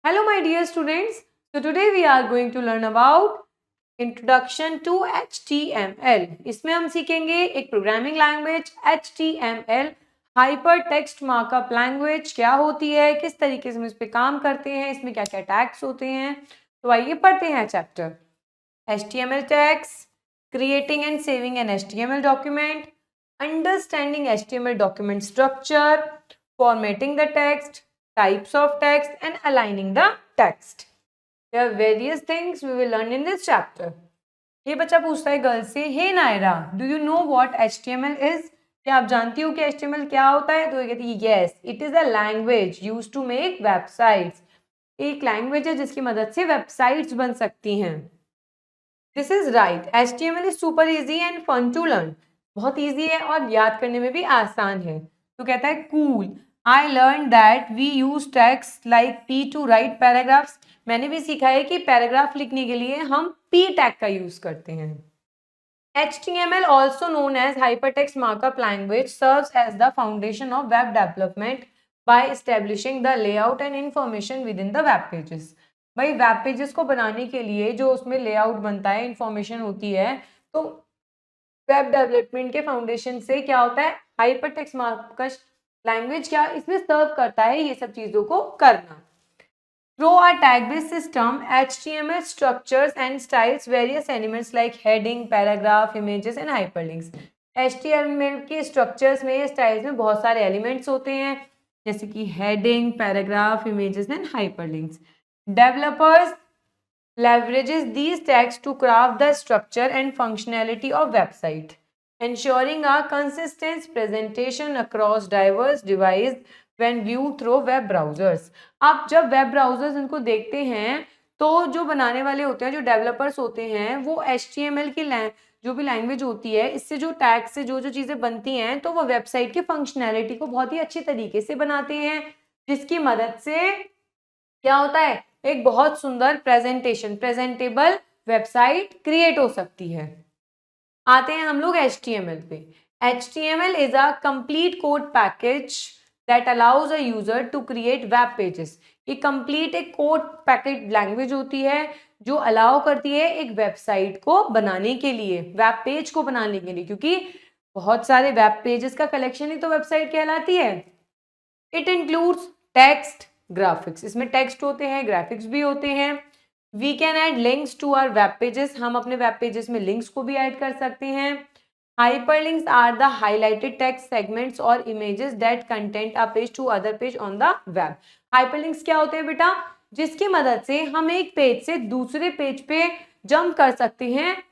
Hello my dear students. So today we are going to learn about Introduction to HTML. इसमें हम सीखेंगे एक programming language HTML, hyper text markup language क्या होती है, किस तरीके से हम इस पे काम करते हैं, इसमें क्या क्या टैग्स होते हैं। तो आइए पढ़ते हैं chapter. HTML tags, creating and saving an HTML document, understanding HTML document structure, formatting the text, types of text and aligning the text. There are various things we will learn in this chapter. ये बच्चा पूछता है girl से, hey Naira, do you know what HTML is? क्या आप जानती हो कि HTML क्या होता है? तो ये कहती है yes, it is a language used to make websites. एक लैंग्वेज है जिसकी मदद से वेबसाइट्स बन सकती हैं। This is right, HTML is super easy and fun to learn. बहुत इजी है और याद करने में भी आसान है। तो कहता है cool, I learn that we use tags like p to write paragraphs. मैंने भी सीखा है कि पैराग्राफ लिखने के लिए हम पी टैग का यूज करते हैं। HTML, also known as Hypertext Markup Language, serves as the foundation of web development by establishing the layout and information within the web pages. भाई वेब पेजेस को बनाने के लिए जो उसमें लेआउट बनता है, इंफॉर्मेशन होती है, तो वेब डेवलपमेंट के फाउंडेशन से क्या होता है, हाइपरटेक्स्ट मार्कअप लैंग्वेज क्या इसमें सर्व करता है ये सब चीजों को करना। Through a tag-based system, HTML structures and styles various elements like heading, paragraph, images and hyperlinks. HTML के structures में, styles में बहुत सारे elements होते हैं, जैसे कि heading, paragraph, images and hyperlinks. Developers leverages these tags to craft the structure and functionality of website, ensuring a consistent presentation across diverse devices when viewed through web browsers. आप जब web browsers इनको देखते हैं तो जो बनाने वाले होते हैं, जो डेवलपर्स होते हैं, वो HTML की जो भी लैंग्वेज होती है, इससे जो टैग से जो जो चीज़ें बनती हैं, तो वो वेबसाइट की फंक्शनैलिटी को बहुत ही अच्छी तरीके से बनाते हैं, जिसकी मदद से क्या होता है, एक बहुत सुंदर प्रेजेंटेबल वेबसाइट क्रिएट हो सकती है। आते हैं हम लोग HTML पे। HTML is a complete code package that allows a user to create web pages. ये complete एक कोड पैकेज लैंग्वेज होती है जो अलाउ करती है एक वेबसाइट को बनाने के लिए, वेब पेज को बनाने के लिए, क्योंकि बहुत सारे वेब पेजेस का कलेक्शन ही तो वेबसाइट कहलाती है। इट इंक्लूड्स टेक्स्ट, ग्राफिक्स, इसमें टेक्स्ट होते हैं, ग्राफिक्स भी होते हैं। We can add links to our web pages, हम अपने वेब पेजेस में लिंक्स को भी ऐड कर सकते हैं। Hyperlinks are the highlighted text segments और images that connect a page to other page on the web. Hyperlinks क्या होते हैं बेटा? जिसकी मदद से हम एक पेज से दूसरे पेज पे जंप कर सकते हैं,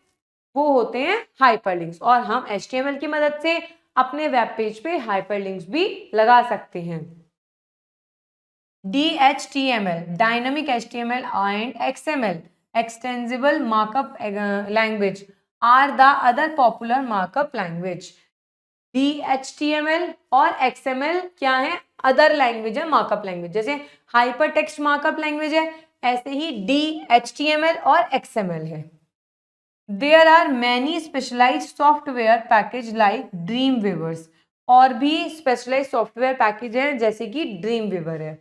वो होते हैं हाइपरलिंक्स। और हम HTML की मदद से अपने वेब पेज पे हाइपरलिंक्स भी लगा सकते हैं। DHTML, Dynamic HTML and XML, Extensible Markup Language, are the other popular markup language. DHTML और XML क्या है? अदर लैंग्वेज है, मार्कअप लैंग्वेज। जैसे हाइपर टेक्स्ट मार्कअप लैंग्वेज है, ऐसे ही DHTML और XML है। There are many specialized software package like Dreamweavers, और भी स्पेशलाइज्ड सॉफ्टवेयर पैकेज है जैसे कि Dreamweaver है।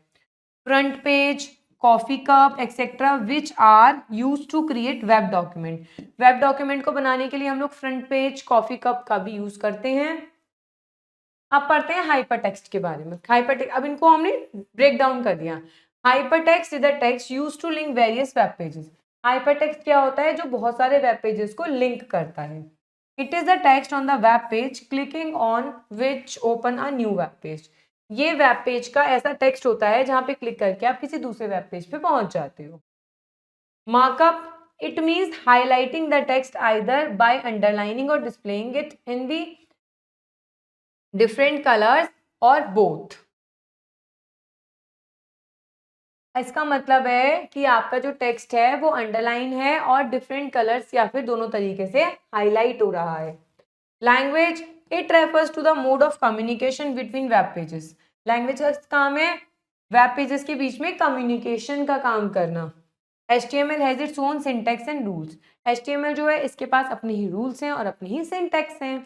Front page, coffee cup etcetera, which are use to create web document. Web document को बनाने के लिए हम लोग फ्रंट पेज, कॉफी कप का भी यूज करते हैं। अब पढ़ते हैं हाइपरटेक्स्ट के बारे में। हाइपरटेक्स्ट, अब इनको हमने ब्रेक डाउन कर दिया। Hypertext is the text use to link various web pages. Hypertext क्या होता है? जो बहुत सारे वेब पेजेस को लिंक करता है। It is the text on the web page clicking on which open a new web page. ये वेब पेज का ऐसा टेक्स्ट होता है जहां पे क्लिक करके आप किसी दूसरे वेब पेज पे पहुंच जाते हो। Markup, it means highlighting the text either by underlining or displaying it in the different colours or both. इसका मतलब है कि आपका जो टेक्स्ट है वो अंडरलाइन है और डिफरेंट कलर्स या फिर दोनों तरीके से हाईलाइट हो रहा है। Language, it refers to the mode of communication between web pages. Language का काम है वेब पेजेस के बीच में कम्युनिकेशन का काम करना। HTML has its own syntax and rules. HTML जो है इसके पास अपने ही रूल्स हैं और अपने ही सिंटैक्स हैं।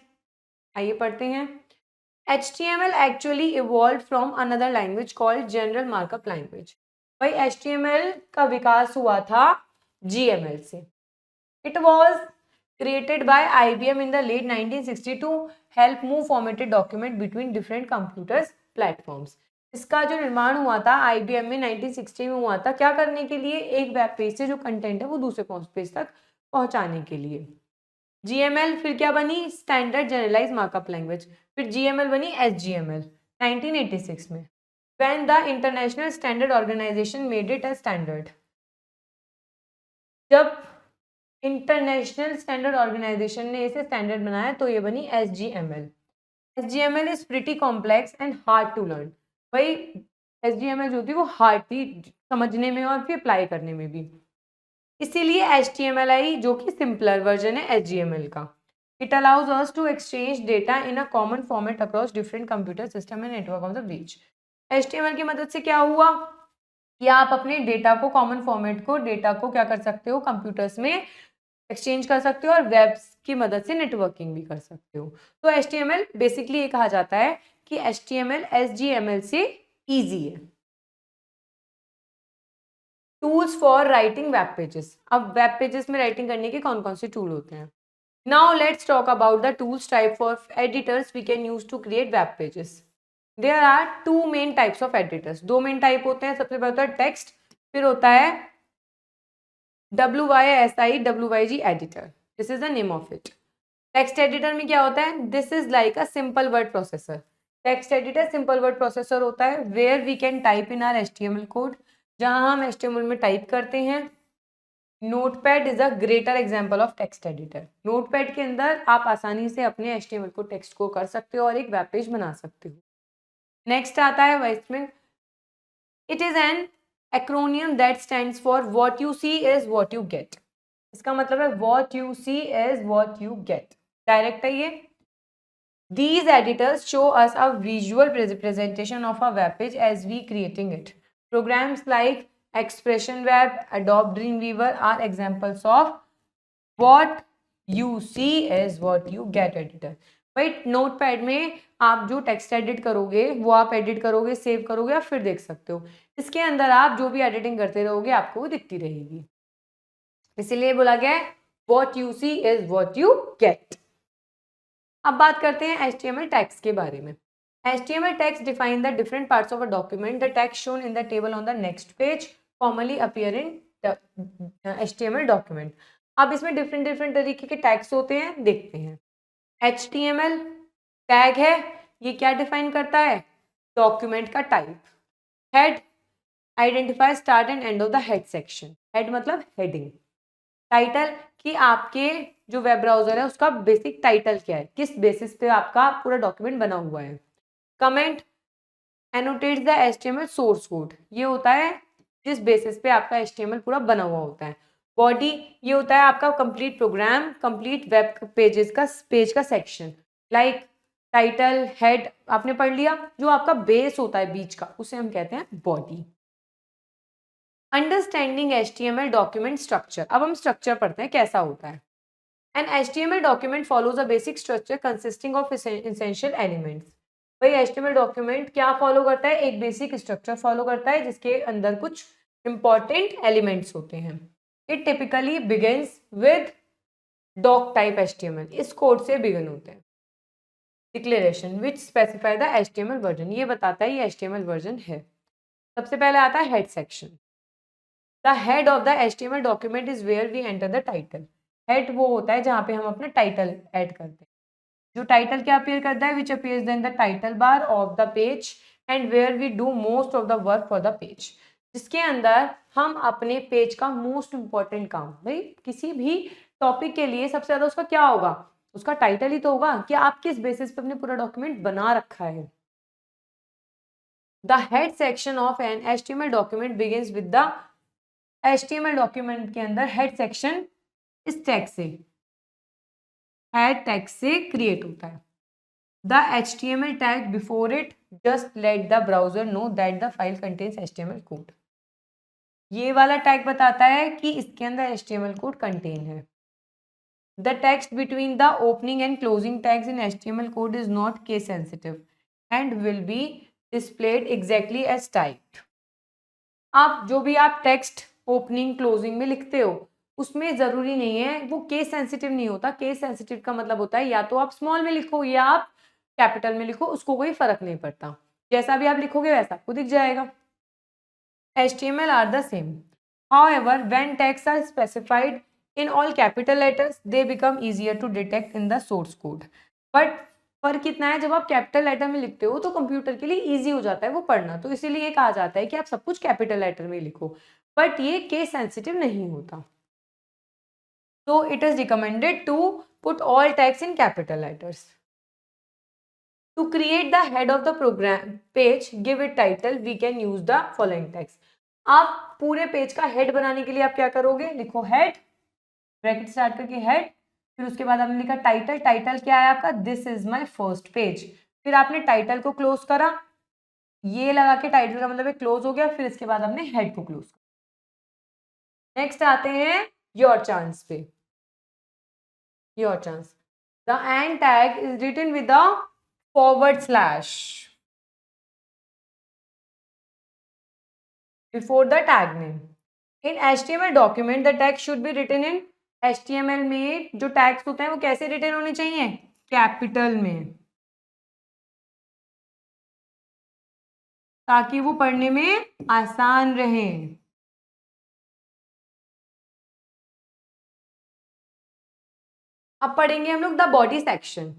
आइए पढ़ते हैं। HTML actually evolved from another language called General Markup Language. भाई HTML का विकास हुआ था GML से. It was created by IBM in the late 1960 to help move formatted document between different computers platforms. इसका जो निर्माण हुआ था IBM में 1960 में हुआ था, क्या करने के लिए? एक वेब पेज से जो कंटेंट है वो दूसरे पेज तक पहुंचाने के लिए. GML फिर क्या बनी? Standard generalize markup language. फिर GML बनी HGML 1986 में, when the International Standard Organization made it a standard. जब इंटरनेशनल स्टैंडर्ड ऑर्गेनाइजेशन ने इसे स्टैंडर्ड बनाया तो ये बनी HGML. HGML is pretty complex and hard to learn. भाई HGML जो थी वो हार्ड थी समझने में और फिर अप्लाई करने में भी, इसीलिए HTML आई जो कि सिंपलर वर्जन है HGML का. It allows us to exchange data in a common format across different computer system and network of the bridge. HTML की मदद से क्या हुआ कि आप अपने डेटा को, कॉमन फॉर्मेट को, डेटा को क्या कर सकते हो, कंप्यूटर्स में एक्सचेंज कर सकते हो और वेब की मदद से नेटवर्किंग भी कर सकते हो. तो HTML बेसिकली ये कहा जाता है कि HTML HGML से इजी है. Tools for writing web pages. अब वेब पेजेस में राइटिंग करने के कौन कौन से टूल होते हैं? Now let's talk about the tools type for editors we can use to create web pages. There are two main types of editors. दो मेन टाइप होते हैं. सबसे पहले होता है टेक्स्ट, फिर होता है WYSI editor. This is the name of it. Text editor में क्या होता है? This is like a simple word processor. Text editor simple word processor होता है where we can type in our HTML code, जहां हम HTML में type करते हैं. Notepad is a greater example of text editor. Notepad के अंदर आप आसानी से अपने HTML को टेक्स्ट को कर सकते हो और एक वेब पेज बना सकते हो. नेक्स्ट आता है वाइसमेंट. It is an acronym that stands for what you see is what you get. इसका मतलब है what you see is what you get. Direct है ये. These editors show us a visual presentation of a web page as we creating it. Programs like Expression Web, Adobe Dreamweaver are examples of what you see is what you get editor. भाई notepad में आप जो text edit करोगे वो आप edit करोगे, save करोगे और फिर देख सकते हो. इसके अंदर आप जो भी एडिटिंग करते रहोगे आपको वो दिखती रहेगी. इसीलिए बोला गया है what you see is what you get. अब बात करते हैं HTML टैग्स के बारे में. HTML tags define the different parts of a document. The tags shown in the table on the next page commonly appear in HTML document. अब इसमें different different तरीके के टैग्स होते हैं, देखते हैं. HTML टैग है, ये क्या डिफाइन करता है? डॉक्यूमेंट का type. Head identify start and end of the head section. Head मतलब हेडिंग. टाइटल कि आपके जो वेब ब्राउजर है उसका बेसिक टाइटल क्या है, किस बेसिस पे आपका पूरा डॉक्यूमेंट बना हुआ है. Comment annotates the HTML source code. ये होता है जिस बेसिस पे आपका HTML पूरा बना हुआ होता है. बॉडी ये होता है आपका complete program, complete web page का सेक्शन. लाइक टाइटल, हेड आपने पढ़ लिया. जो आपका बेस होता है बीच का उसे हम कहते हैं body. Understanding HTML document structure. अब हम स्ट्रक्चर पढ़ते हैं कैसा होता है. An HTML document follows a basic structure consisting of essential elements. भाई HTML डॉक्यूमेंट क्या फॉलो करता है? एक बेसिक स्ट्रक्चर फॉलो करता है जिसके अंदर कुछ इंपॉर्टेंट एलिमेंट्स होते हैं. It typically begins with doc type HTML. इस कोड से बिगिन होते हैं. Declaration which specify the HTML version. ये बताता है ये HTML वर्जन है. सबसे पहले आता है head section. The head of the HTML document is where we enter the title. Head वो होता है जहाँ पे हम अपना टाइटल ऐड करते हैं. जो टाइटल क्या अपीयर करता है? Which appears then the title bar of the page and where we do most of the work for the page. जिसके अंदर हम अपने पेज का मोस्ट इंपॉर्टेंट काम, भाई किसी भी टॉपिक के लिए सबसे ज्यादा उसका क्या होगा? उसका टाइटल ही तो होगा कि आप किस बेसिस पे अपने पूरा डॉक्यूमेंट बना रखा है. The head section of an HTML document begins with the HTML document के अंदर हेड सेक्शन इस टैग से, हेड टैग से क्रिएट होता है. The HTML tag before it just let the browser know that the file contains HTML code. ये वाला tag बताता है कि इसके अंदर HTML कोड कंटेन है. The text between the opening and closing tags in HTML code is not case sensitive and will be displayed exactly as typed. आप जो भी आप टेक्स्ट ओपनिंग क्लोजिंग में लिखते हो उसमें ज़रूरी नहीं है, वो केस सेंसिटिव नहीं होता। केस सेंसिटिव का मतलब होता है या तो आप स्मॉल में लिखो या आप कैपिटल में लिखो, उसको कोई फर्क नहीं पड़ता, जैसा भी आप लिखोगे वैसा आपको दिख जाएगा। HTML are the same. However, when texts are specified in all capital letters, they become easier to detect in the source code. But फर्क कितना है, जब आप कैपिटल लेटर में लिखते हो तो कंप्यूटर के लिए इजी हो जाता है वो पढ़ना, तो इसीलिए कहा जाता है कि आप सब कुछ कैपिटल लेटर में लिखो, बट ये केस सेंसिटिव नहीं होता। तो it is recommended to put all text in capital letters. To create the head of the program page, give it title, we can use the following text. आप पूरे page का head बनाने के लिए आप क्या करोगे, लिखो हेड, ब्रैकेट स्टार्ट करके हेड, फिर उसके बाद आपने लिखा टाइटल। टाइटल क्या है आपका, this is my first page. फिर आपने टाइटल को क्लोज करा, ये लगा के टाइटल का मतलब क्लोज हो गया, फिर इसके बाद आपने हेड को क्लोज करा। नेक्स्ट आते हैं योर चांस पे। Your chance, the end tag is written with the // before the tag name. In HTML document, the tag should be written in HTML में जो टैग्स होते हैं वो कैसे रिटन होने चाहिए, कैपिटल में, ताकि वो पढ़ने में आसान रहे। अब पढ़ेंगे हम लोग the body section.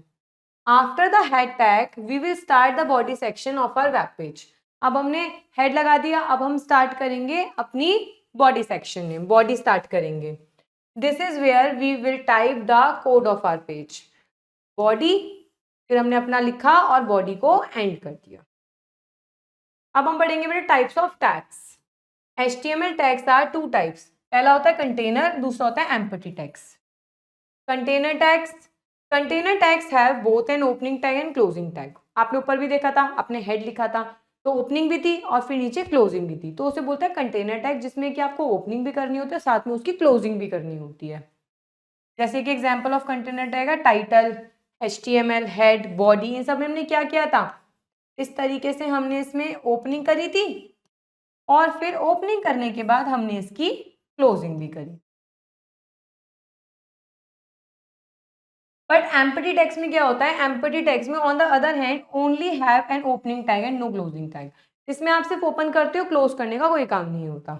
After the head tag we will start the body section of our web page. अब हमने हेड लगा दिया, अब हम स्टार्ट करेंगे अपनी बॉडी सेक्शन में, बॉडी स्टार्ट करेंगे। This is where we will type the code of our page. Body, फिर हमने अपना लिखा और बॉडी को एंड कर दिया। अब हम पढ़ेंगे बेटे types of tags. HTML tags are 2 types. पहला होता है कंटेनर, दूसरा होता है empty tags. Container tags have both an opening tag and closing tag. आपने ऊपर भी देखा था, आपने हेड लिखा था तो ओपनिंग भी थी और फिर नीचे क्लोजिंग भी थी, तो उसे बोलते हैं कंटेनर टैग, जिसमें कि आपको ओपनिंग भी करनी होती है साथ में उसकी क्लोजिंग भी करनी होती है। जैसे कि एग्जाम्पल ऑफ कंटेनर टैग है टाइटल, HTML, हेड, बॉडी, इन सब में हमने क्या किया था, इस तरीके से हमने इसमें ओपनिंग करी थी और फिर ओपनिंग करने के बाद हमने इसकी क्लोजिंग भी करी। बट एम्प्टी टैग्स में क्या होता है, एम्प्टी टैग्स में on the other hand only have an opening tag and no closing tag. इसमें आप सिर्फ ओपन करते हो, क्लोज करने का कोई काम नहीं होता।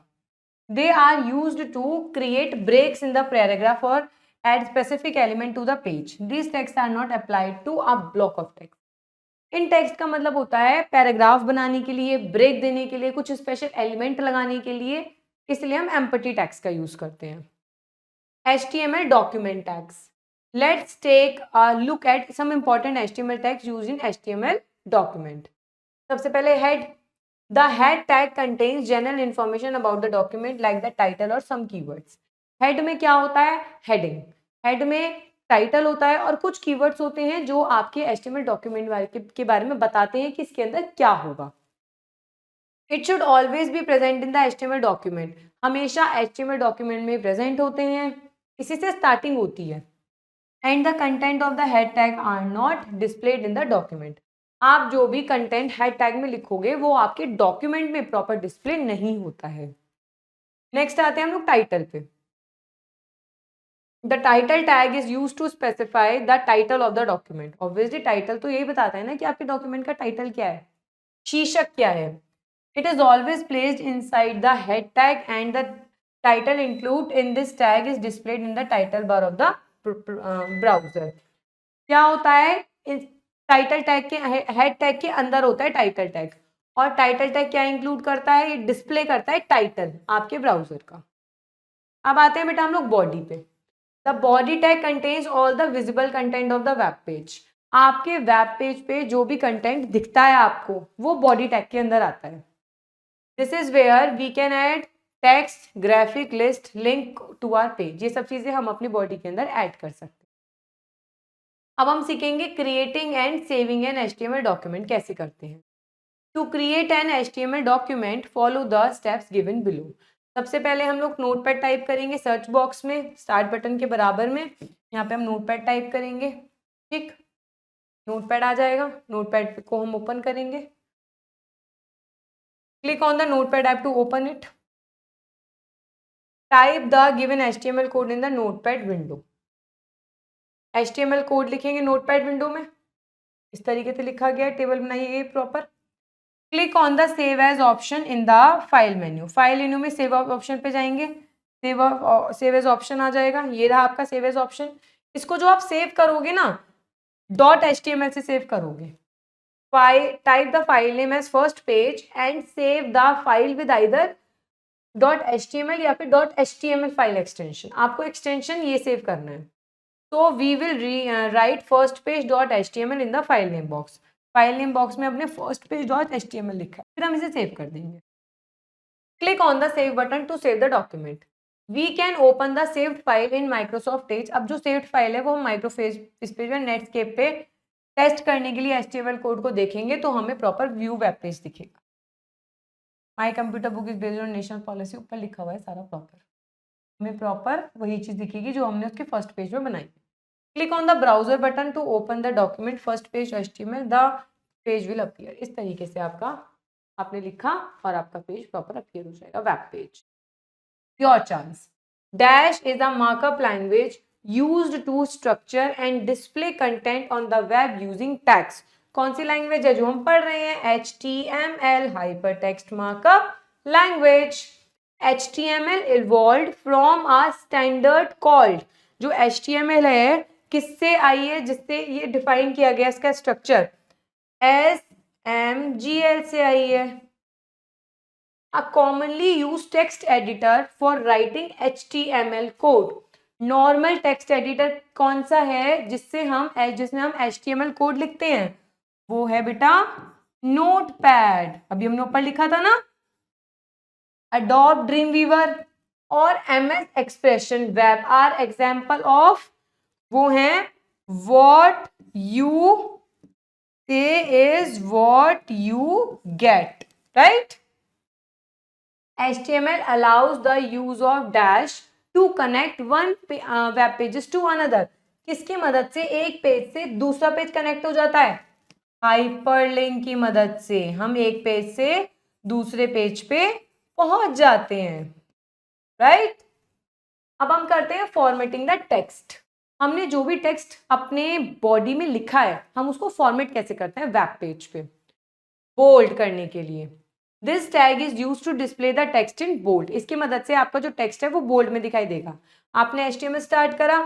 They are used to create breaks in the paragraph और add specific element to the page. These texts are not applied to a block of text. In text का मतलब होता है पैराग्राफ बनाने के लिए, ब्रेक देने के लिए, कुछ स्पेशल एलिमेंट लगाने के लिए, इसलिए हम एम्प्टी टैग्स का यूज करते हैं। HTML document tags. Let's take a look at some important HTML tags used in HTML document. सबसे पहले head. The head tag contains general information about the document like the title or some keywords. Head में क्या होता है, heading. Head में title होता है और कुछ कीवर्ड्स होते हैं जो आपके HTML डॉक्यूमेंट के बारे में बताते हैं कि इसके अंदर क्या होगा। It should always be present in the HTML document. हमेशा HTML डॉक्यूमेंट में प्रेजेंट होते हैं, इसी से स्टार्टिंग होती है। And the content of the head tag are not displayed in the document. आप जो भी कंटेंट हेड टैग में लिखोगे वो आपके डॉक्यूमेंट में प्रॉपर डिस्प्ले नहीं होता है। नेक्स्ट आते हैं हम लोग टाइटल पे। The title tag is use to specify the title of the document. Obviously title तो यही बताता है ना कि आपके डॉक्यूमेंट का टाइटल क्या है, शीर्षक क्या है। It is always placed inside the head tag and the title include in this tag is displayed in the title bar of the browser. क्या होता है, टाइटल टैग के हेड टैग के अंदर होता है टाइटल टैग, और टाइटल टैग क्या इंक्लूड करता है, ये डिस्प्ले करता है टाइटल आपके ब्राउजर का। अब आते हैं बेटा हम लोग बॉडी पे। The body tag contains all the visible content of the web page. आपके वेब पेज पे जो भी कंटेंट दिखता है आपको वो बॉडी टैग के अंदर आता है। This is where we can add text, graphic, list, link to our page. ये सब चीजें हम अपनी बॉडी के अंदर ऐड कर सकते हैं। अब हम सीखेंगे creating and saving an HTML document कैसे करते हैं। To create an HTML document follow the steps given below. सबसे पहले हम लोग नोटपैड टाइप करेंगे सर्च बॉक्स में, स्टार्ट बटन के बराबर में यहाँ पे हम नोटपैड टाइप करेंगे। ठीक, नोटपैड आ जाएगा, नोटपैड को हम ओपन करेंगे। Click on the Notepad app to open it. Type the given HTML code in the Notepad window. HTML code लिखेंगे नोटपैड विंडो में, इस तरीके से लिखा गया है, टेबल बनाइए proper. Click on the save as option in the file menu. File menu में सेव ऑप्शन पे जाएंगे, सेव एज ऑप्शन आ जाएगा. ये रहा आपका सेव एज ऑप्शन. इसको जो आप सेव करोगे ना, .html से सेव करोगे. Type the file name as first page and save the file with either .html या फिर .html फाइल एक्सटेंशन. आपको एक्सटेंशन ये सेव करना है. तो we will write first page .html in the file name box. File name box में अपने first page .html लिखा है, फिर हम इसे सेव कर देंगे. Click on the save button to save the document. We can open the saved file in Microsoft Edge. अब जो सेव्ड फाइल है वो हम माइक्रोसॉफ्ट पे नेटस्केप पे टेस्ट करने के लिए HTML कोड को देखेंगे तो हमें प्रॉपर व्यू वेब पेज दिखेगा. My computer book is based on national policy, ऊपर लिखा हुआ है सारा प्रॉपर. हमें प्रॉपर वही चीज दिखेगी जो हमने उसके फर्स्ट पेज में बनाई. Click on the browser button to open the document first page HTML. The page will appear. इस तरीके से आपने लिखा और आपका पेज प्रॉपर अपीयर हो जाएगा, web page. Your chance. Dash is a markup language used to structure and display content on the web using tags. कौन सी लैंग्वेज है जो हम पढ़ रहे हैं? HTML, hyper text markup language. HTML evolved from a standard called. जो HTML है किससे आई है, जिससे ये डिफाइन किया गया इसका स्ट्रक्चर, SMGL से आई है. A commonly used text editor for writing HTML code. Normal text editor कौन सा है जिसमें हम HTML कोड लिखते हैं? वो है बेटा नोटपैड. अभी हमने ऊपर लिखा था ना, Adobe Dreamweaver और MS Expression Web are example of. वो हैं what you say is what you get, right? HTML allows the use of dash to connect one web pages to another. किसकी मदद से? एक पेज से दूसरा पेज कनेक्ट हो जाता है. हाइपरलिंक की मदद से हम एक पेज से दूसरे पेज पे पहुंच जाते हैं, राइट? अब हम करते हैं फॉर्मेटिंग द टेक्स्ट. हमने जो भी टेक्स्ट अपने बॉडी में लिखा है हम उसको फॉर्मेट कैसे करते हैं वेब पेज पे, बोल्ड करने के लिए. This tag is use to display the text in bold. इसकी मदद से आपका जो टेक्स्ट है वो बोल्ड में दिखाई देगा. आपने HTML स्टार्ट करा,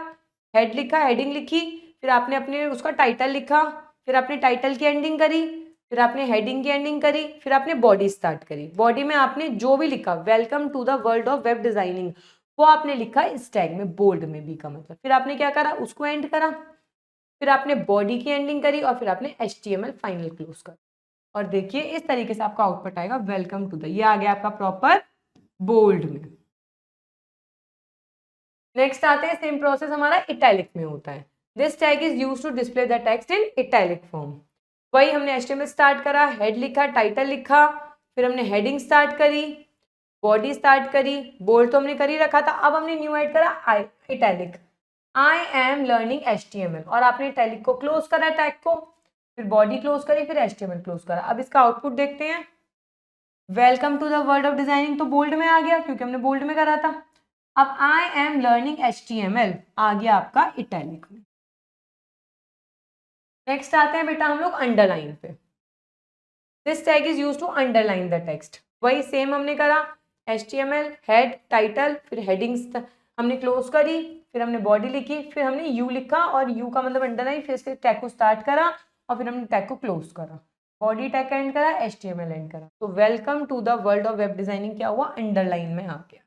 हेड लिखा, हेडिंग लिखी, फिर आपने अपने उसका टाइटल लिखा, फिर आपने टाइटल की एंडिंग करी, फिर आपने हेडिंग की एंडिंग करी, फिर आपने बॉडी स्टार्ट करी. बॉडी में आपने जो भी लिखा, welcome to the world of web designing, वो आपने लिखा इस टैग में बोल्ड में बी का मतलब. फिर आपने क्या करा, उसको एंड करा, फिर आपने बॉडी की एंडिंग करी और फिर आपने HTML फाइनल क्लोज करा. और देखिए इस तरीके से आपका आउटपुट आएगा वेलकम टू द. ये आ गया आपका प्रॉपर बोल्ड में. नेक्स्ट आते हैं, सेम प्रोसेस हमारा इटैलिक में होता है. This tag is used to display the text in italic form. वही हमने HTML स्टार्ट करा, हेड लिखा, टाइटल लिखा, फिर हमने हेडिंग स्टार्ट करी, बॉडी स्टार्ट करी, बोल्ड तो हमने कर ही रखा था. अब हमने न्यू ऐड करा italic. I am learning HTML और आपने इटैलिक को क्लोज करा, टैग को, फिर बॉडी क्लोज करी, फिर HTML क्लोज करा. अब इसका आउटपुट देखते हैं. Welcome to the world of designing तो बोल्ड में आ गया क्योंकि हमने बोल्ड में करा था. अब आई एम लर्निंग HTML आ गया आपका इटैलिक में. नेक्स्ट आते हैं बेटा हम लोग अंडरलाइन पे. This tag is use to underline the text. वही सेम हमने करा, HTML, हेड, टाइटल, फिर हेडिंग्स हमने क्लोज करी, फिर हमने बॉडी लिखी, फिर हमने यू लिखा और यू का मतलब अंडरलाइन, फिर इसके टैग को स्टार्ट करा और फिर हमने टैग को क्लोज करा, बॉडी टैग एंड करा, HTML एंड करा. तो welcome to the world of web designing क्या हुआ, अंडरलाइन में आ गया.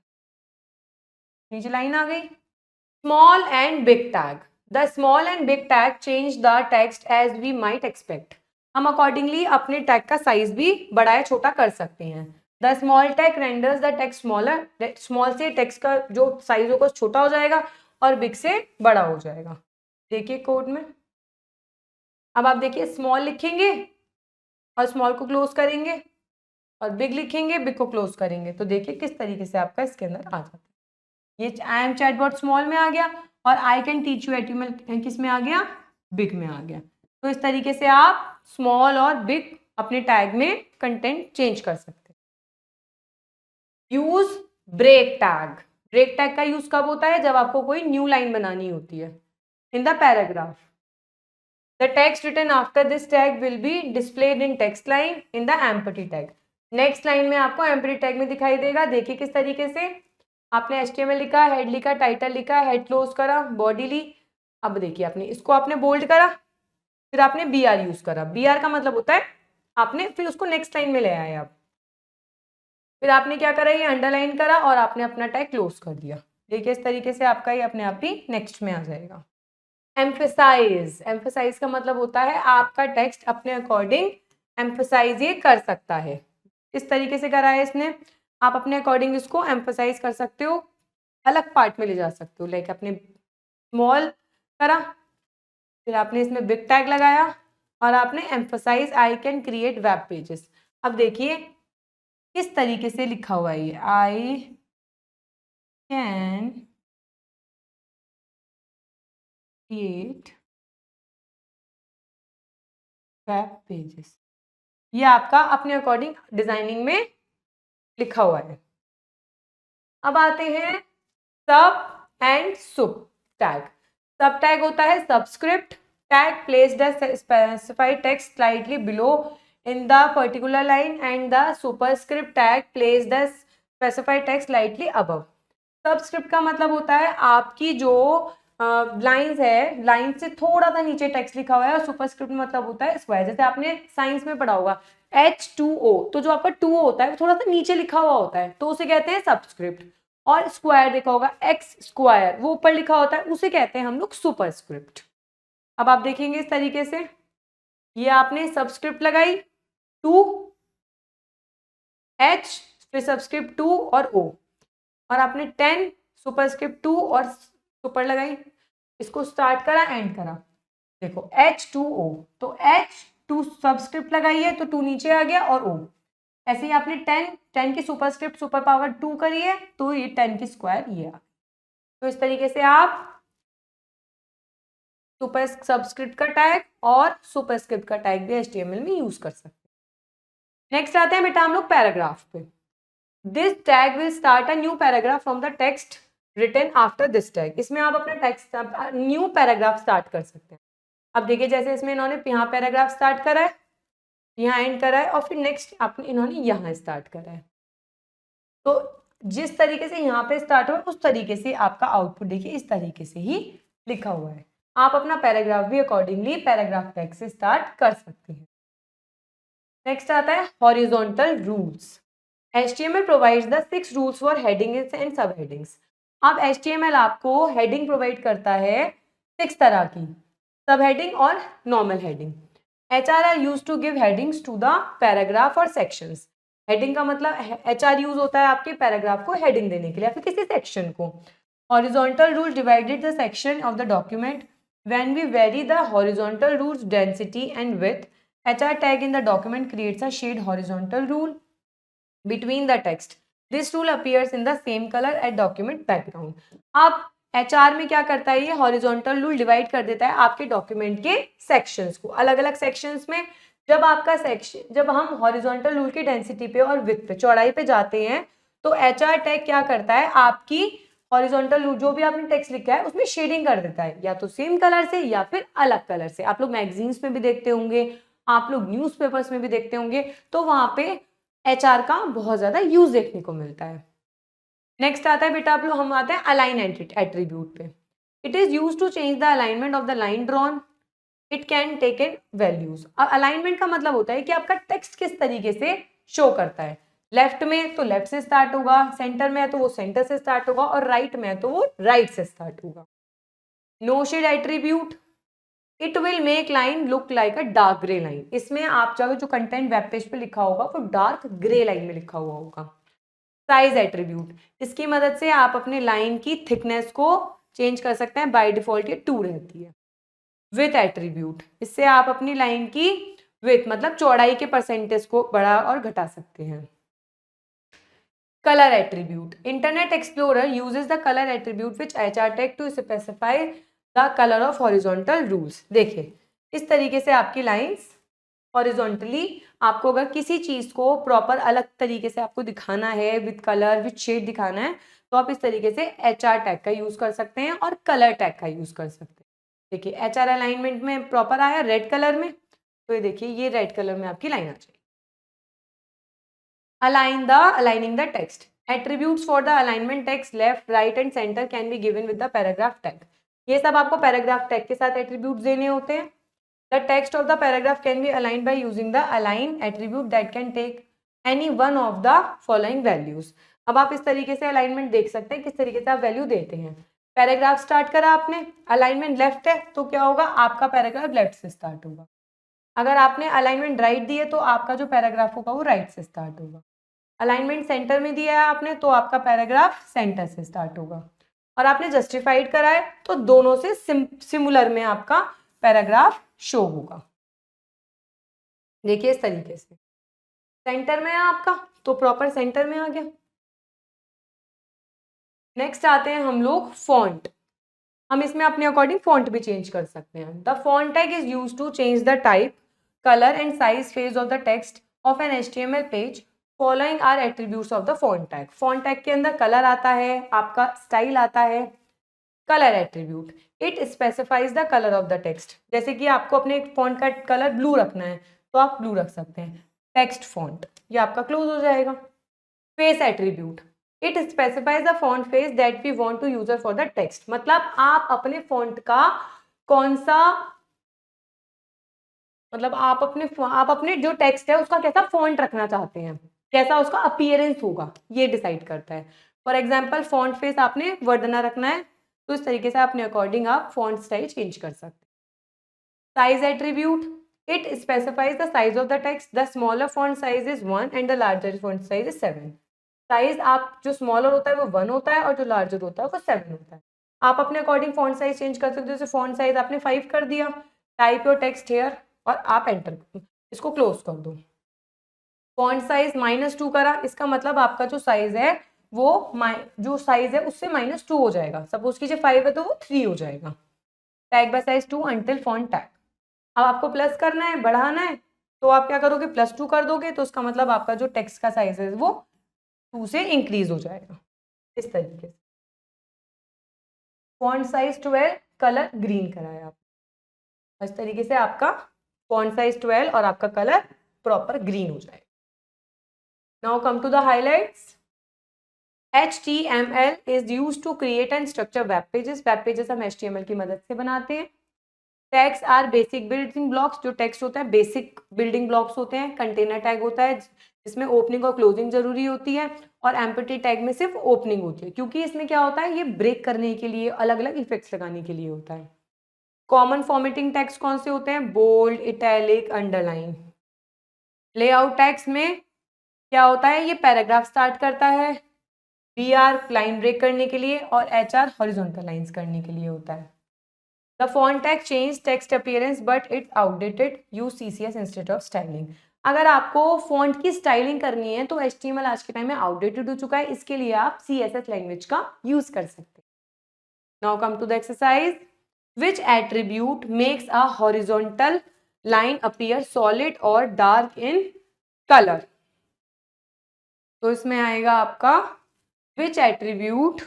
नीचे लाइन आ गई. Small and big tag. The small and big tag change the text as we might expect. हम अकॉर्डिंगली अपने टैग का साइज भी बड़ा या छोटा कर सकते हैं. The small tag renders the text smaller. Small से टेक्स्ट का जो साइज होगा छोटा हो जाएगा और बिग से बड़ा हो जाएगा. देखिए कोड में, अब आप देखिए स्मॉल लिखेंगे और स्मॉल को क्लोज करेंगे और बिग लिखेंगे, बिग को क्लोज करेंगे. तो देखिए किस तरीके से आपका इसके अंदर आ जाता है. ये आई एम चैटबॉट स्मॉल में आ गया और I can teach you HTML किस में आ गया, बिग में आ गया. तो इस तरीके से आप स्मॉल और बिग अपने टैग में कंटेंट चेंज कर सकते हैं. Use break tag. Break tag का यूज कब होता है? जब आपको कोई न्यू लाइन बनानी होती है in the paragraph. The text written after this tag will be displayed in text line in the empty tag. Next line में आपको एम्प्टी टैग में दिखाई देगा। देखिए किस तरीके से आपने HTML लिखा, हेड लिखा, टाइटल लिखा, हेड क्लोज करा, बॉडी ली। अब देखिए आपने इसको आपने बोल्ड करा, फिर आपने BR यूज करा। BR का मतलब होता है आपने फिर उसको नेक्स्ट लाइन में ले आए आप। फिर आपने क्या करा, ये अंडरलाइन करा और आपने अपना टैग क्लोज कर दिया। देखिए इस तरीके से आपका ये अपने आप ही नेक्स्ट में आ जाएगा। एम्फेसाइज। एम्फेसाइज का मतलब होता है आपका टेक्स्ट अपने अकॉर्डिंग एम्फेसाइज ये कर सकता है। इस तरीके से करा है इसने, आप अपने अकॉर्डिंग इसको एम्फेसाइज कर सकते हो, अलग पार्ट में ले जा सकते हो। लाइक अपने स्मॉल करा, फिर आपने इसमें बिग टैग लगाया और आपने emphasize I can create web pages. अब देखिए किस तरीके से लिखा हुआ है ये, I can create web pages. ये आपका अपने अकॉर्डिंग डिजाइनिंग में लिखा हुआ है। अब आते हैं सब एंड सुब टैग। सब टैग होता है subscript tag placed the specified text slightly below in the particular line and the superscript tag place the specified text slightly above. Subscript का मतलब होता है आपकी जो लाइंस है, लाइन से थोड़ा सा नीचे टेक्स्ट लिखा हुआ है, और सुपरस्क्रिप्ट मतलब होता है स्क्वायर। जैसे आपने साइंस में पढ़ा होगा H2O, तो जो आपका 2 होता है वो थोड़ा सा नीचे लिखा हुआ होता है तो उसे कहते हैं सबस्क्रिप्ट। और स्क्वायर देखा होगा एक्स स्क्वायर, वो ऊपर लिखा होता है, उसे कहते हैं हम लोग सुपरस्क्रिप्ट। अब आप देखेंगे इस तरीके से, ये आपने सबस्क्रिप्ट लगाई 2 H, फिर सबस्क्रिप्ट 2 और O, और आपने 10 सुपरस्क्रिप्ट 2 और सुपर लगाई, इसको स्टार्ट करा एंड करा। देखो H2O, तो H2 सबस्क्रिप्ट लगाई है तो 2 नीचे आ गया और O। ऐसे ही आपने 10 की सुपरस्क्रिप्ट सुपर पावर 2 करी है तो ये 10 की स्क्वायर ये आ। तो इस तरीके से आप सुपर सबस्क्रिप्ट का टैग और सुपरस्क्रिप्ट का टैग भी HTML में यूज कर सकते हैं। नेक्स्ट आते हैं बेटा हम लोग पैराग्राफ पे। This tag will start a new paragraph from the text written after this tag. इसमें आप अपना टेक्स्ट न्यू पैराग्राफ स्टार्ट कर सकते हैं। अब देखिए जैसे इसमें इन्होंने यहाँ पैराग्राफ स्टार्ट करा है, यहाँ एंड करा है, और फिर नेक्स्ट आपने इन्होंने यहाँ स्टार्ट करा है। तो जिस तरीके से यहाँ पे स्टार्ट हुआ उस तरीके से आपका आउटपुट देखिए इस तरीके से ही लिखा हुआ है। आप अपना पैराग्राफ भी अकॉर्डिंगली पैराग्राफ टैग से स्टार्ट कर सकते हैं। नेक्स्ट आता है horizontal rules. HTML provides the 6 rules for headings and सब हेडिंग्स। अब HTML आपको हेडिंग प्रोवाइड करता है 6 तरह की, सब हेडिंग और normal heading. HR are used to give headings to the paragraph और sections। हेडिंग का मतलब HR यूज होता है आपके पैराग्राफ को हेडिंग देने के लिए या फिर किसी सेक्शन को। Horizontal rule divided the section of the document. When we very the horizontal rules density and width, HR tag in the document creates a shade horizontal rule between the text. This rule appears in the same color at document background। अब HR में क्या करता है, ये horizontal rule divide कर देता है आपके डॉक्यूमेंट के सेक्शंस को अलग अलग सेक्शंस में। जब आपका सेक्शन, जब हम हॉरिजॉन्टल रूल की डेंसिटी पे और विड्थ पे, चौड़ाई पे जाते हैं तो HR टैग क्या करता है, आपकी हॉरिजॉन्टल रूल जो भी आपने टेक्स्ट लिखा है उसमें शेडिंग कर देता है, या तो सेम कलर से या फिर अलग कलर से। आप लोग मैगजीन्स में भी देखते होंगे, आप लोग न्यूज़पेपर्स में भी देखते होंगे, तो वहां पे HR का बहुत ज्यादा यूज देखने को मिलता है। नेक्स्ट आता है बेटा आप लोग, हम आते हैं अलाइन एट्रीब्यूट पे। It is use to change the alignment of the line drawn. It can take in values. अब अलाइनमेंट का मतलब होता है कि आपका टेक्स्ट किस तरीके से शो करता है। लेफ्ट में तो लेफ्ट से स्टार्ट होगा, सेंटर में है तो वो सेंटर से स्टार्ट होगा, और राइट में है तो वो राइट से स्टार्ट होगा। No shade attribute. It will make line look like a dark grey line. इसमें आप चाहे जो कंटेंट वेब पेज पे लिखा होगा वो डार्क ग्रे लाइन में लिखा हुआ होगा। साइज एट्रीब्यूट, इसकी मदद से आप अपने लाइन की थिकनेस को चेंज कर सकते हैं, बाय डिफॉल्ट ये 2 रहती है। विथ एट्रीब्यूट, इससे आप अपनी लाइन की विथ मतलब चौड़ाई के परसेंटेज को बढ़ा और घटा सकते हैं। Colour attribute, Internet Explorer uses the colour attribute which HR tag to specify the colour of horizontal rules. देखिए इस तरीके से आपकी लाइंस हॉरिजॉन्टली आपको अगर किसी चीज को प्रॉपर अलग तरीके से आपको दिखाना है, विद कलर विद शेड दिखाना है, तो आप इस तरीके से HR टैग का यूज कर सकते हैं और कलर टैग का यूज कर सकते हैं। देखिए HR अलाइनमेंट में प्रॉपर आया रेड कलर में, तो ये देखिए ये रेड कलर में आपकी लाइन आ जाएगी। Aligning the text. Attributes for the alignment text left, right and center can be given with the paragraph tag. ये सब आपको पैराग्राफ टैग के साथ एट्रीब्यूट्स देने होते हैं। The text of the paragraph can be aligned by using the align attribute that can take any one of the following values. अब आप इस तरीके से अलाइनमेंट देख सकते हैं किस तरीके से आप वैल्यू देते हैं। पैराग्राफ स्टार्ट करा आपने, अलाइनमेंट लेफ्ट है तो क्या होगा, आपका पैराग्राफ लेफ्ट से स्टार्ट होगा। अगर आपने अलाइनमेंट राइट दी है तो आपका जो पैराग्राफ होगा वो राइट से स्टार्ट होगा। अलाइनमेंट सेंटर में दिया है आपने तो आपका पैराग्राफ सेंटर से स्टार्ट होगा। और आपने जस्टिफाइड करा है तो दोनों से सिमिलर में आपका पैराग्राफ शो होगा। देखिए इस तरीके से सेंटर में है आपका तो प्रॉपर सेंटर में आ गया। नेक्स्ट आते हैं हम लोग फॉन्ट। हम इसमें अपने अकॉर्डिंग फॉन्ट भी चेंज कर सकते हैं। The font tag is used to change the type, colour and size face of the text of an HTML page. Following are attributes of the font tag. Font tag के अंदर colour आता है, आपका style आता है, colour attribute. It specifies the colour of the text. जैसे कि आपको अपने फॉन्ट का कलर ब्लू रखना है तो आप ब्लू रख सकते हैं। टेक्स्ट फॉन्ट ये आपका क्लोज हो जाएगा। Face attribute, it specifies the font face that we want to use for the text. मतलब आप अपने फॉन्ट का कौन सा, मतलब आप अपने जो टेक्स्ट है उसका कैसा फॉन्ट रखना चाहते हैं, कैसा उसका अपीयरेंस होगा, ये डिसाइड करता है। फॉर एग्जाम्पल फॉन्ट फेस आपने वर्डना रखना है तो इस तरीके से अपने अकॉर्डिंग आप फॉन्ट स्टाइल चेंज कर सकते हैं। Size attribute, it specifies the size of the text. The smaller font size is 1 and the larger font size is 7। Size आप जो स्मॉलर होता है वो 1 होता है और जो लार्जर होता है वो 7 होता है। आप अपने अकॉर्डिंग फॉन्ट साइज चेंज कर सकते हो। जैसे फॉन्ट साइज आपने 5 कर दिया, टाइप योर टेक्स्ट हेयर और आप एंटर, इसको क्लोज कर दो। फॉन्ट साइज -2 करा, इसका मतलब आपका जो साइज है वो जो साइज है उससे -2 हो जाएगा। सपोज कीजिए 5 है तो वो 3 हो जाएगा। Tag bye size 2 until font tag. अब आपको प्लस करना है, बढ़ाना है, तो आप क्या करोगे, +2 कर दोगे तो उसका मतलब आपका जो टेक्स्ट का साइज है वो 2 से इंक्रीज हो जाएगा। इस तरीके से फॉन्ट साइज 12, कलर ग्रीन कराया आप। इस तरीके से आपका फॉन्ट साइज 12 और आपका कलर प्रॉपर ग्रीन हो जाएगा। Now come to the highlights. HTML is used to create and structure web pages. Web pages हम HTML की मदद से बनाते हैं। Tags are basic building blocks. जो टेक्स्ट होता है बेसिक बिल्डिंग ब्लॉक्स होते हैं। कंटेनर टैग होता है जिसमें ओपनिंग और क्लोजिंग जरूरी होती है और एम्प्टी टैग में सिर्फ ओपनिंग होती है, क्योंकि इसमें क्या होता है, ये ब्रेक करने के लिए, अलग अलग इफेक्ट्स लगाने के लिए होता है। कॉमन फॉर्मेटिंग टैग्स कौन से होते हैं, bold, italic, underline. Layout tags में क्या होता है, ये पैराग्राफ स्टार्ट करता है, BR लाइन ब्रेक करने के लिए और HR हॉरिजॉन्टल लाइंस करने के लिए होता है। The font tag change text appearance but it's outdated. Use CSS instead of styling. अगर आपको फॉन्ट की स्टाइलिंग करनी है तो HTML आज के टाइम में आउटडेटेड हो चुका है, इसके लिए आप CSS लैंग्वेज का यूज कर सकते हैं। Now come to the exercise. Which attribute makes a horizontal line appear solid or dark in color? तो इसमें आएगा आपका which attribute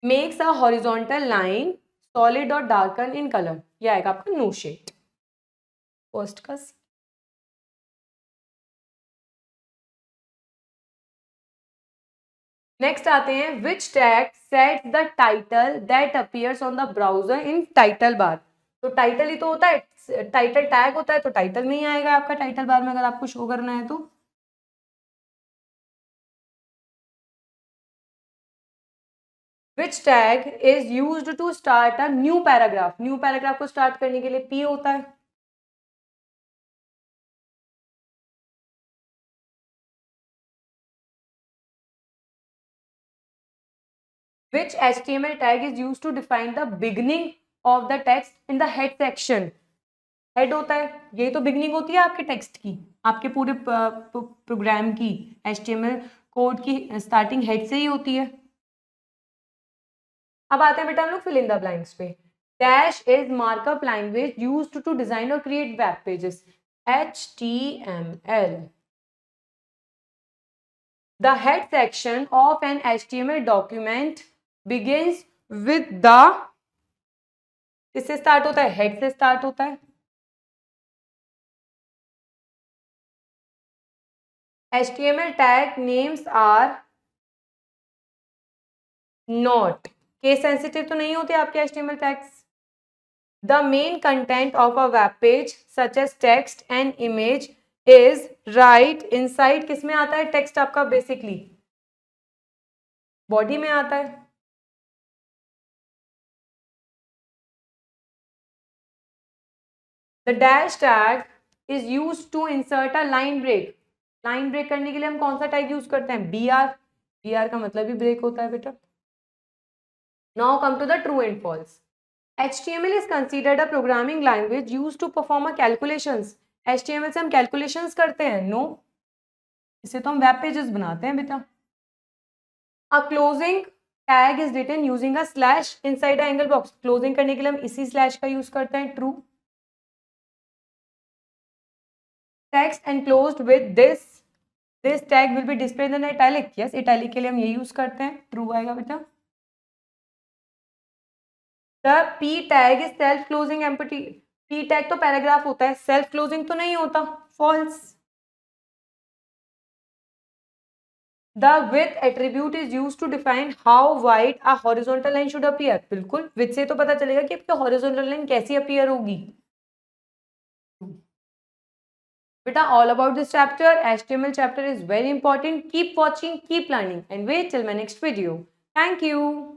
makes a horizontal line solid or darken in color? ये आएगा आपका नो शेड। फर्स्ट का next आते हैं which tag set the title that appears on the browser in title bar. तो टाइटल ही तो होता है, टाइटल टैग होता है तो टाइटल में ही आएगा आपका टाइटल बार में अगर आपको शो करना है तो। Which tag is used to start a new paragraph. New paragraph को स्टार्ट करने के लिए P होता है। Which HTML tag is used to define the beginning of the text in the head section? Head होता है, यही तो बिगनिंग होती है आपके टेक्स्ट की, आपके पूरे प्रोग्राम की, HTML कोड की स्टार्टिंग हेड से ही होती है। अब आते हैं बेटा हम लोग फिल इन द ब्लैंक्स पे। Dash is markup language used to design or create web pages. HTML. The head section of an HTML document begins with the, किससे स्टार्ट होता है? हेड से स्टार्ट होता है. HTML tag names are not case sensitive तो नहीं होते आपके HTML tags. The main content of a web page such as text and image is right inside. किसमें आता है टेक्स्ट आपका? बेसिकली बॉडी में आता है. The dash tag is used to insert a line break. Line break करने के लिए हम कौन सा टैग यूज करते हैं? BR. BR का मतलब ही ब्रेक होता है बेटा. Now come to the true and false. HTML is considered a programming language used to perform a calculations. HTML से हम calculations करते हैं? No. इसे तो हम वेब पेजेस बनाते हैं बेटा. A closing tag is written using a slash inside a angle box. Closing करने के लिए हम इसी slash का यूज करते हैं. True. Text enclosed with this tag will be displayed in italic. Yes, italic के लिए हम ये यूज करते हैं. True आएगा बेटा. The P tag is self closing empty. P tag तो पैराग्राफ होता है, सेल्फ क्लोजिंग तो नहीं होता. False. The width attribute is used to define how wide a horizontal line should appear. बिल्कुल, width से तो पता चलेगा कि आपकी horizontal line कैसी appear होगी. Beta, all about this chapter. HTML chapter is very important. Keep watching, keep learning, and wait till my next video. Thank you.